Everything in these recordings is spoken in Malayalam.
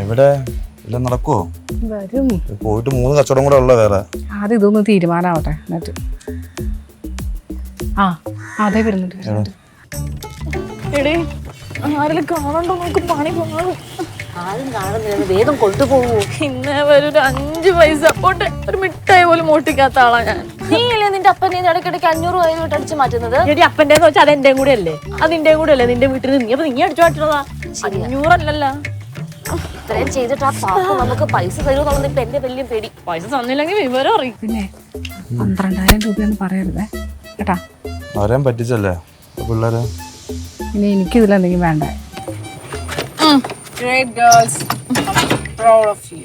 എവിടെ ഇല്ല നടക്കുവോ? വരും. പോയിട്ട് 3 കച്ചവടം കൂടെ ഉള്ള വേറെ. ആദ്യം ഇതൊന്ന് തീരുമാനമാവട്ടെ എന്നിട്ട്. അതേ വരുന്നുണ്ട്. എടേ ആരെങ്കിലും കാണണ്ടോ നോക്ക്, പണി പോകും. ആരും കാണുന്നില്ല, വേഗം കൊണ്ടുപോകൂ. ഇന്ന് ഒരു 5 പൈസ പോട്ടെ, ഒരു മിഠായി പോലും മോട്ടിക്കാത്ത ആളാ ഞാൻ. നീയല്ലേ നിന്റെ അപ്പനെ ഇടയ്ക്കിടയ്ക്ക് 500 രൂപ അടിച്ചു മാറ്റുന്നത്? എടി അപ്പൻ്റെന്ന് വെച്ചാൽ അതെന്റെയും കൂടെ അല്ലേ, അതിന്റെയും കൂടെ അല്ലേ നിന്റെ വീട്ടിൽ നീ അപ്പൊ നീ അടിച്ചു മാറ്റുന്നതാ. 500 അല്ലല്ലോ. ഇത്രയും ചെയ്തിട്ട് ആ പാപ്പ നമുക്ക് പൈസ തരുമെന്നുള്ളത് ഇപ്പൊ എന്റെ വലിയ പേടി. പൈസ തന്നില്ലെങ്കിൽ വിവരം അറിയും. പിന്നെ 12,000 രൂപയൊന്നും പറയരുതേ കേട്ടാ. അവരെയും പറ്റിച്ചല്ലേ പിള്ളേരെ. ഇനി എനിക്കിതിൽ എന്തെങ്കിലും വേണ്ടേ. Great girls. Proud of you.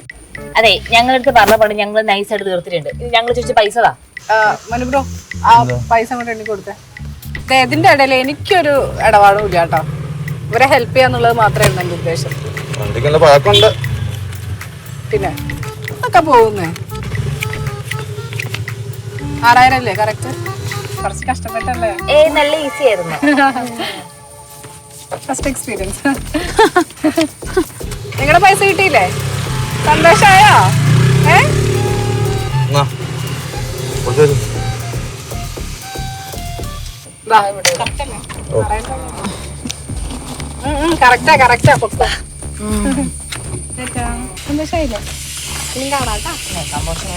അതെ, ഞങ്ങളടുത്ത് പറഞ്ഞ പണി ഞങ്ങൾ നൈസായിട്ട് തീർത്തിട്ടുണ്ട്. ഞങ്ങൾ ചോദിച്ച പൈസ താ. മനു ബ്രോ, ആ പൈസ കൊണ്ട് എണ്ണി കൊടുത്തേ. ഇതിന്റെ ഇടയിൽ എനിക്കൊരു ഇടപാടും ഇല്ല കേട്ടോ. ഇവരെ ഹെൽപ്പ് ചെയ്യാന്നുള്ളത് മാത്രമായിരുന്നു എന്റെ ഉദ്ദേശം. വണ്ടിക്കുള്ള പഴക്കമുണ്ട്. പിന്നെ ഒക്കെ പോകുന്നേ 6,000 അല്ലേ കറക്റ്റ്? കുറച്ച് കഷ്ടപ്പെട്ടല്ലേ? നല്ല ഈസി ആയിരുന്നു. First experience. നിങ്ങളുടെ പൈസ കിട്ടിയില്ലേ? സന്തോഷായോ? കറക്റ്റാ പൊക്ക. സന്തോഷായില്ലേ? കാണാട്ടാ. സന്തോഷം.